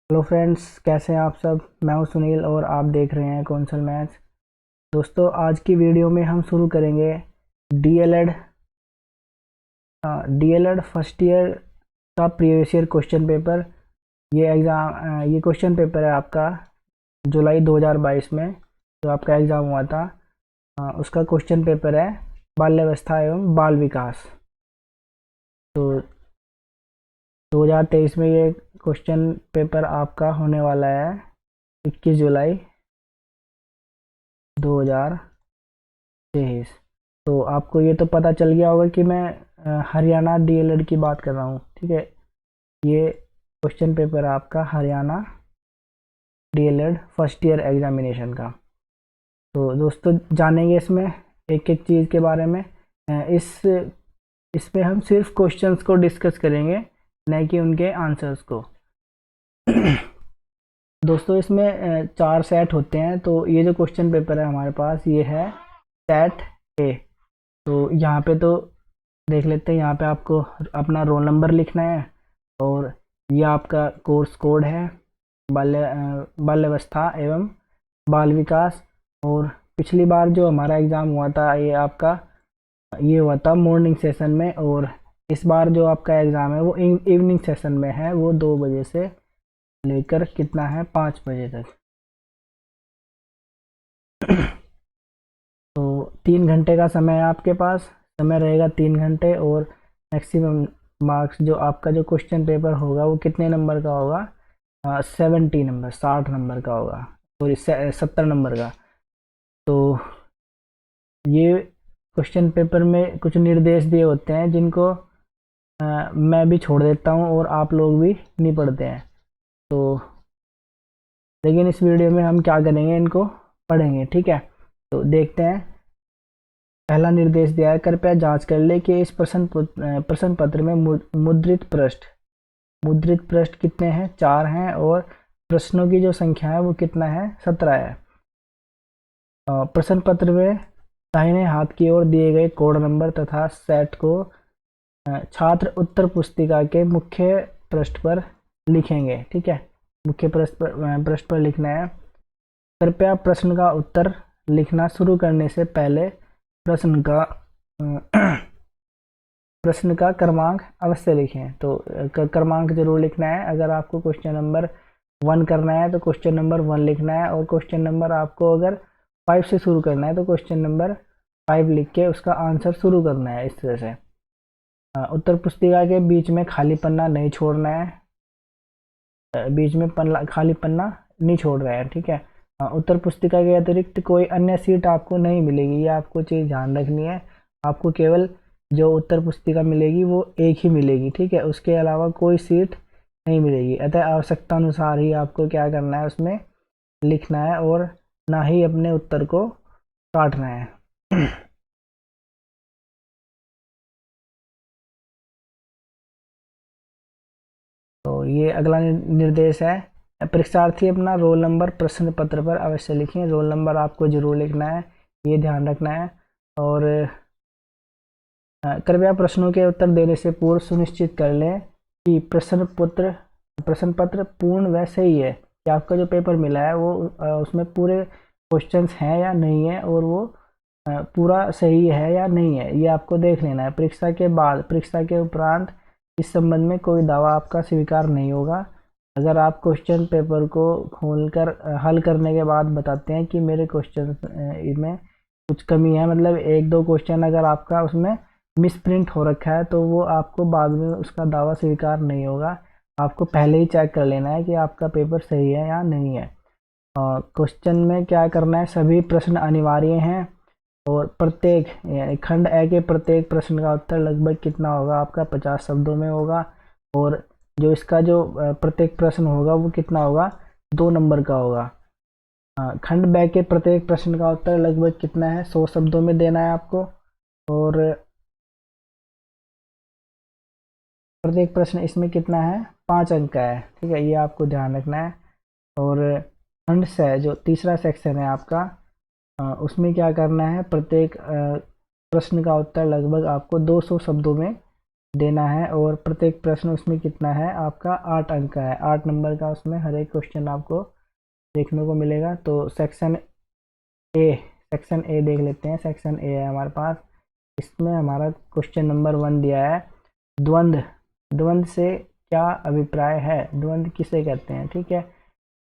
Hello friends, कैसे हैं आप सब। मैं हूं सुनील और आप देख रहे हैं कौशल मैथ्स। दोस्तों, आज की वीडियो में हम शुरू करेंगे डीएलएड डीएलएड फर्स्ट ईयर का प्रीवियस ईयर क्वेश्चन पेपर। ये क्वेश्चन पेपर है आपका जुलाई 2022 में जो आपका एग्ज़ाम हुआ था। उसका क्वेश्चन पेपर है बाल्यावस्था एवं बाल विकास। तो 2023 में ये क्वेश्चन पेपर आपका होने वाला है 21 जुलाई 2023। तो आपको ये तो पता चल गया होगा कि मैं हरियाणा डीएलएड की बात कर रहा हूँ। ठीक है, ये क्वेश्चन पेपर है आपका Haryana DElEd first year examination का। तो दोस्तों, जानेंगे इसमें एक एक चीज़ के बारे में। इस पे हम सिर्फ क्वेश्चंस को डिस्कस करेंगे, न कि उनके आंसर्स को। दोस्तों, इसमें चार सेट होते हैं। तो ये जो क्वेश्चन पेपर है हमारे पास, ये है सेट ए। तो यहाँ पे तो देख लेते हैं। यहाँ पे आपको अपना रोल नंबर लिखना है और ये आपका कोर्स कोड है बाल्यावस्था एवं बाल विकास। और पिछली बार जो हमारा एग्ज़ाम हुआ था ये हुआ था मॉर्निंग सेशन में, और इस बार जो आपका एग्ज़ाम है वो इवनिंग सेशन में है। वो 2 बजे से लेकर कितना है 5 बजे तक। तो 3 घंटे का समय है आपके पास। समय रहेगा 3 घंटे। और मैक्सिमम मार्क्स जो आपका जो क्वेश्चन पेपर होगा वो कितने नंबर का होगा? 70 नंबर, 60 नंबर का होगा। सॉरी, 70 नंबर का। तो ये क्वेश्चन पेपर में कुछ निर्देश दिए होते हैं जिनको मैं भी छोड़ देता हूँ और आप लोग भी नहीं पढ़ते हैं। तो लेकिन इस वीडियो में हम क्या करेंगे, इनको पढ़ेंगे। ठीक है, तो देखते हैं। पहला निर्देश दिया है, कृपया जांच कर ले कि इस प्रश्न पत्र में मुद्रित पृष्ठ कितने हैं? 4 हैं। और प्रश्नों की जो संख्या है वो कितना है? 17 है। प्रश्न पत्र में दाहिने हाथ की ओर दिए गए कोड नंबर तथा सेट को छात्र उत्तर पुस्तिका के मुख्य पृष्ठ पर लिखेंगे। ठीक है, मुख्य पृष्ठ पर लिखना है। कृपया प्रश्न का उत्तर लिखना शुरू करने से पहले प्रश्न का प्रश्न का क्रमांक अवश्य लिखें। तो क्रमांक जरूर लिखना है। अगर आपको क्वेश्चन नंबर 1 करना है तो क्वेश्चन नंबर 1 लिखना है, और क्वेश्चन नंबर आपको अगर 5 से शुरू करना है तो क्वेश्चन नंबर 5 लिख के उसका आंसर शुरू करना है। इस तरह से उत्तर पुस्तिका के बीच में खाली पन्ना नहीं छोड़ना है। बीच में खाली पन्ना नहीं छोड़ रहे हैं। ठीक है, उत्तर पुस्तिका के अतिरिक्त कोई अन्य सीट आपको नहीं मिलेगी। ये आपको चीज़ ध्यान रखनी है। आपको केवल जो उत्तर पुस्तिका मिलेगी वो एक ही मिलेगी। ठीक है, उसके अलावा कोई सीट नहीं मिलेगी। अतः आवश्यकता अनुसार ही आपको क्या करना है, उसमें लिखना है, और ना ही अपने उत्तर को काटना है। तो ये अगला निर्देश है, परीक्षार्थी अपना रोल नंबर प्रश्न पत्र पर अवश्य लिखें। रोल नंबर आपको जरूर लिखना है, ये ध्यान रखना है। और कृपया प्रश्नों के उत्तर देने से पूर्व सुनिश्चित कर लें कि प्रश्न पत्र पूर्ण व सही है, कि आपका जो पेपर मिला है वो उसमें पूरे क्वेश्चंस हैं या नहीं है, और वो पूरा सही है या नहीं है, ये आपको देख लेना है। परीक्षा के उपरांत इस संबंध में कोई दावा आपका स्वीकार नहीं होगा। अगर आप क्वेश्चन पेपर को खोलकर हल करने के बाद बताते हैं कि मेरे क्वेश्चन में कुछ कमी है, मतलब 1-2 क्वेश्चन अगर आपका उसमें मिसप्रिंट हो रखा है, तो वो आपको बाद में उसका दावा स्वीकार नहीं होगा। आपको पहले ही चेक कर लेना है कि आपका पेपर सही है या नहीं है। क्वेश्चन में क्या करना है, सभी प्रश्न अनिवार्य हैं, और प्रत्येक खंड ए के प्रत्येक प्रश्न का उत्तर लगभग कितना होगा आपका? 50 शब्दों में होगा। और जो इसका जो प्रत्येक प्रश्न होगा वो कितना होगा? 2 नंबर का होगा। खंड ब के प्रत्येक प्रश्न का उत्तर लगभग कितना है? 100 शब्दों में देना है आपको। और प्रत्येक प्रश्न इसमें कितना है? 5 अंक का है। ठीक है, ये आपको ध्यान रखना है। और खंड से जो तीसरा सेक्शन है आपका, उसमें क्या करना है, प्रत्येक प्रश्न का उत्तर लगभग आपको 200 शब्दों में देना है और प्रत्येक प्रश्न उसमें कितना है आपका 8 अंक का है, 8 नंबर का उसमें हर एक क्वेश्चन आपको देखने को मिलेगा। तो ए सेक्शन ए देख लेते हैं। सेक्शन ए है हमारे पास, इसमें हमारा क्वेश्चन नंबर 1 दिया है, द्वंद्व। द्वंद्व से क्या अभिप्राय है, द्वंद्व किसे कहते हैं, ठीक है।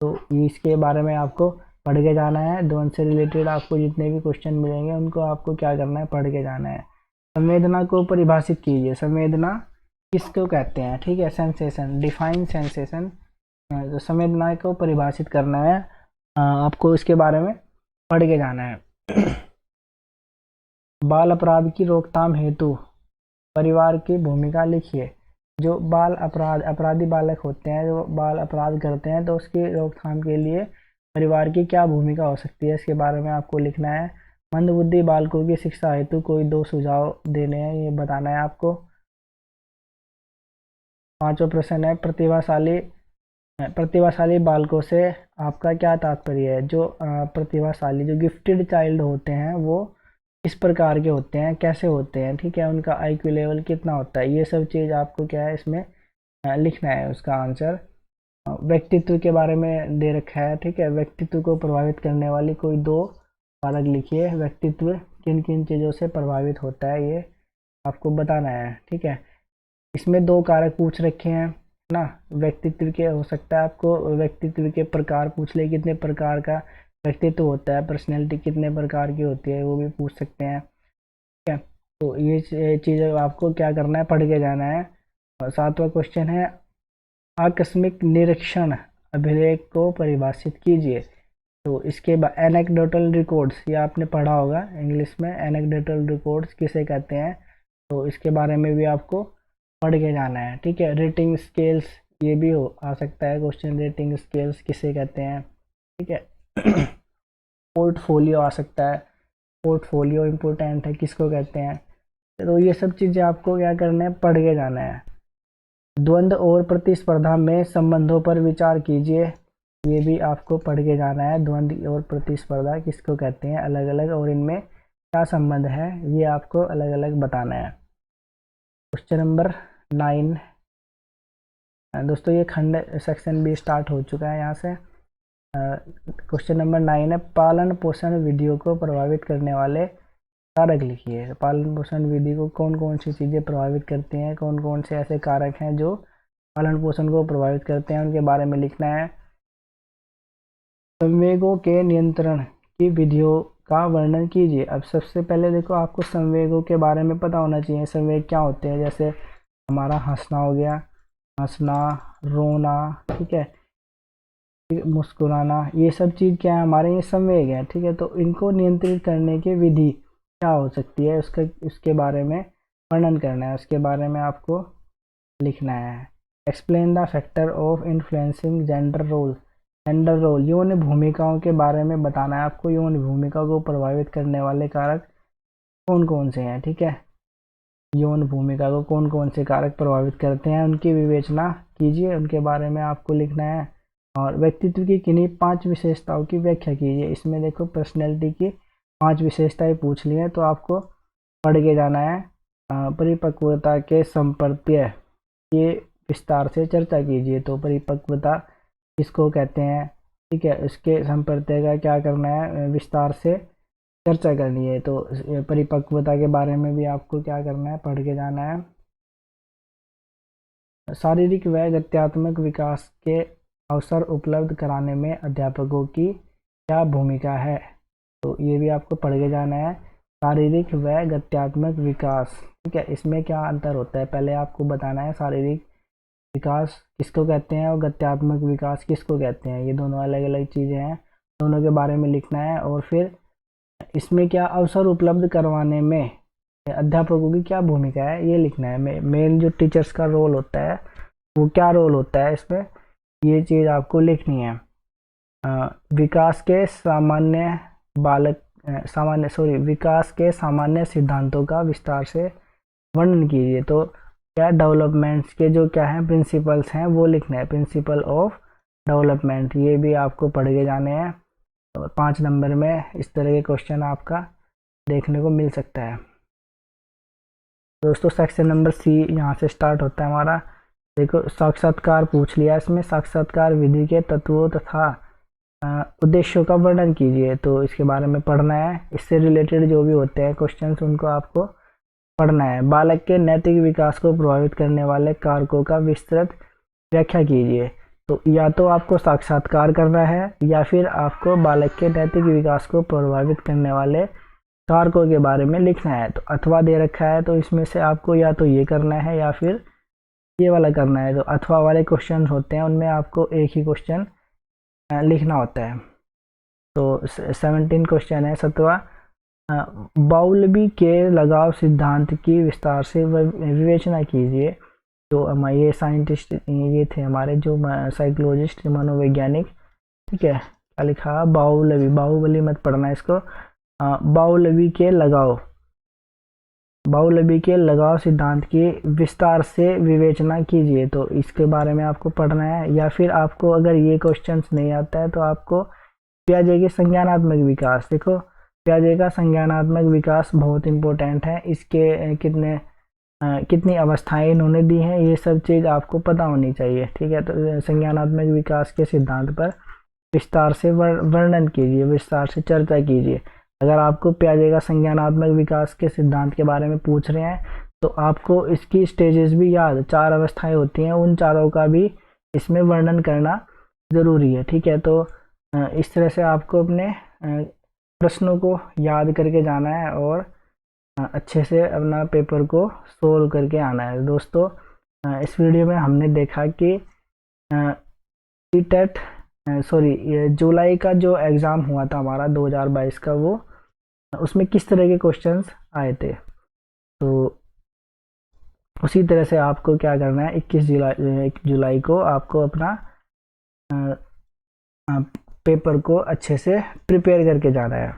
तो इसके बारे में आपको पढ़ के जाना है। द्वंद्व से रिलेटेड आपको जितने भी क्वेश्चन मिलेंगे उनको आपको क्या करना है, पढ़ के जाना है। संवेदना को परिभाषित कीजिए, संवेदना किसको कहते हैं, ठीक है। Sensation, define sensation. तो संवेदना को परिभाषित करना है, आपको इसके बारे में पढ़ के जाना है। बाल अपराध की रोकथाम हेतु परिवार की भूमिका लिखिए। जो बाल अपराधी बालक होते हैं, जो बाल अपराध करते हैं, तो उसकी रोकथाम के लिए परिवार की क्या भूमिका हो सकती है, इसके बारे में आपको लिखना है। मंदबुद्धि बालकों की शिक्षा हेतु कोई 2 सुझाव देने हैं, ये बताना है आपको। 5वां प्रश्न है, प्रतिभाशाली बालकों से आपका क्या तात्पर्य है। जो प्रतिभाशाली, जो गिफ्टेड चाइल्ड होते हैं, वो किस प्रकार के होते हैं, कैसे होते हैं, ठीक है। उनका आईक्यू लेवल कितना होता है, ये सब चीज़ आपको क्या है इसमें लिखना है। उसका आंसर व्यक्तित्व के बारे में दे रखा है, ठीक है। व्यक्तित्व को प्रभावित करने वाली कोई 2 कारक लिखिए। व्यक्तित्व किन किन चीज़ों से प्रभावित होता है, ये आपको बताना है, ठीक है। इसमें 2 कारक पूछ रखे हैं ना, व्यक्तित्व के हो सकता है आपको व्यक्तित्व के प्रकार पूछ ले, कितने प्रकार का व्यक्तित्व होता है, पर्सनैलिटी कितने प्रकार की होती है, वो भी पूछ सकते हैं, ठीक है। तो ये चीज़ आपको क्या करना है, पढ़ के जाना है। और 7वां क्वेश्चन है, आकस्मिक निरीक्षण अभिलेख को परिभाषित कीजिए। तो इसके बाद एनेक्डोटल रिकॉर्ड्स, ये आपने पढ़ा होगा इंग्लिश में, एनेक्डोटल रिकॉर्ड्स किसे कहते हैं, तो इसके बारे में भी आपको पढ़ के जाना है, ठीक है। रेटिंग स्केल्स, ये भी आ सकता है क्वेश्चन, रेटिंग स्केल्स किसे कहते हैं, ठीक है। पोर्टफोलियो आ सकता है, पोर्टफोलियो इम्पोर्टेंट है, किसको कहते हैं। तो ये सब चीज़ें आपको क्या करना है, पढ़ के जाना है। द्वंद्व और प्रतिस्पर्धा में संबंधों पर विचार कीजिए, ये भी आपको पढ़ के जाना है। द्वंद्व और प्रतिस्पर्धा किसको कहते हैं अलग अलग, और इनमें क्या संबंध है, ये आपको अलग अलग बताना है। क्वेश्चन नंबर 9 दोस्तों, ये खंड सेक्शन भी स्टार्ट हो चुका है यहाँ से। क्वेश्चन नंबर 9 है, पालन पोषण विधियों को प्रभावित करने वाले कारक लिखिए। पालन पोषण विधि को कौन कौन सी चीज़ें प्रभावित करती हैं, कौन कौन से ऐसे कारक हैं जो पालन पोषण को प्रभावित करते हैं, उनके बारे में लिखना है। संवेगों के नियंत्रण की विधियों का वर्णन कीजिए। अब सबसे पहले देखो, आपको संवेगों के बारे में पता होना चाहिए, संवेग क्या होते हैं। जैसे हमारा हंसना हो गया, हंसना, रोना, ठीक है, मुस्कुराना, ये सब चीज़ क्या है, हमारे ये संवेग है, ठीक है। तो इनको नियंत्रित करने की विधि क्या हो सकती है, उसके बारे में वर्णन करना है, उसके बारे में आपको लिखना है। Explain the factor of influencing gender role. Gender role, यौन भूमिकाओं के बारे में बताना है आपको। यौन भूमिका को प्रभावित करने वाले कारक कौन कौन से हैं, ठीक है। यौन भूमिका को कौन कौन से कारक प्रभावित करते हैं, उनकी विवेचना कीजिए, उनके बारे में आपको लिखना है। और व्यक्तित्व की किन्हीं 5 विशेषताओं की व्याख्या कीजिए। इसमें देखो पर्सनैलिटी की 5 विशेषताएं पूछ ली हैं, तो आपको पढ़ के जाना है। परिपक्वता के संपर्त्य, ये विस्तार से चर्चा कीजिए। तो परिपक्वता किसको कहते हैं, ठीक है, इसके संपर्त्य का क्या करना है, विस्तार से चर्चा करनी है। तो परिपक्वता के बारे में भी आपको क्या करना है, पढ़ के जाना है। शारीरिक व गत्यात्मक विकास के अवसर उपलब्ध कराने में अध्यापकों की क्या भूमिका है, तो ये भी आपको पढ़ के जाना है। शारीरिक व गत्यात्मक विकास, ठीक है, इसमें क्या अंतर होता है, पहले आपको बताना है। शारीरिक विकास किसको कहते हैं और गत्यात्मक विकास किसको कहते हैं, ये दोनों अलग अलग चीज़ें हैं, दोनों के बारे में लिखना है। और फिर इसमें क्या अवसर उपलब्ध करवाने में अध्यापकों की क्या भूमिका है, ये लिखना है। मेन जो टीचर्स का रोल होता है, वो क्या रोल होता है इसमें, ये चीज़ आपको लिखनी है। विकास के सामान्य विकास के सामान्य सिद्धांतों का विस्तार से वर्णन कीजिए। तो क्या डेवलपमेंट्स के जो क्या है प्रिंसिपल्स हैं, वो लिखना है, प्रिंसिपल ऑफ डेवलपमेंट, ये भी आपको पढ़ के जाने हैं। और 5 नंबर में इस तरह के क्वेश्चन आपका देखने को मिल सकता है। दोस्तों सेक्शन नंबर सी यहाँ से स्टार्ट होता है हमारा। देखो साक्षात्कार पूछ लिया इसमें, साक्षात्कार विधि के तत्वों तथा उद्देश्यों का वर्णन कीजिए, तो इसके बारे में पढ़ना है। इससे रिलेटेड जो भी होते हैं क्वेश्चंस उनको आपको पढ़ना है। बालक के नैतिक विकास को प्रभावित करने वाले कारकों का विस्तृत व्याख्या कीजिए, तो या तो आपको साक्षात्कार करना है या फिर आपको बालक के नैतिक विकास को प्रभावित करने वाले कारकों के बारे में लिखना है। तो अथवा दे रखा है, तो इसमें से आपको या तो ये करना है या फिर ये वाला करना है। तो अथवा वाले क्वेश्चन होते हैं उनमें आपको एक ही क्वेश्चन लिखना होता है। तो 17 क्वेश्चन है। 7वां, बाउलबी के लगाव सिद्धांत की विस्तार से विवेचना कीजिए। तो ये साइंटिस्ट ये थे हमारे जो साइकोलॉजिस्ट मनोवैज्ञानिक, ठीक है। क्या लिखा, बाउलबी, बाहुबली मत पढ़ना इसको। बाउलबी के लगाव सिद्धांत की विस्तार से विवेचना कीजिए, तो इसके बारे में आपको पढ़ना है। या फिर आपको अगर ये क्वेश्चंस नहीं आता है तो आपको पियाजे के संज्ञानात्मक विकास, देखो पियाजे का संज्ञानात्मक विकास बहुत इंपॉर्टेंट है। इसके कितनी अवस्थाएं इन्होंने दी हैं, ये सब चीज़ आपको पता होनी चाहिए, ठीक है। तो संज्ञानात्मक विकास के सिद्धांत पर विस्तार से वर्णन कीजिए, विस्तार से चर्चा कीजिए। अगर आपको पियाजे का संज्ञानात्मक विकास के सिद्धांत के बारे में पूछ रहे हैं तो आपको इसकी स्टेजेस भी याद, 4 अवस्थाएं होती हैं, उन चारों का भी इसमें वर्णन करना ज़रूरी है, ठीक है। तो इस तरह से आपको अपने प्रश्नों को याद करके जाना है और अच्छे से अपना पेपर को सोल्व करके आना है। दोस्तों इस वीडियो में हमने देखा कि सीटेट जुलाई का जो एग्ज़ाम हुआ था हमारा 2022 का, वो उसमें किस तरह के क्वेश्चंस आए थे। तो उसी तरह से आपको क्या करना है, 21 जुलाई को आपको अपना पेपर को अच्छे से प्रिपेयर करके जाना है।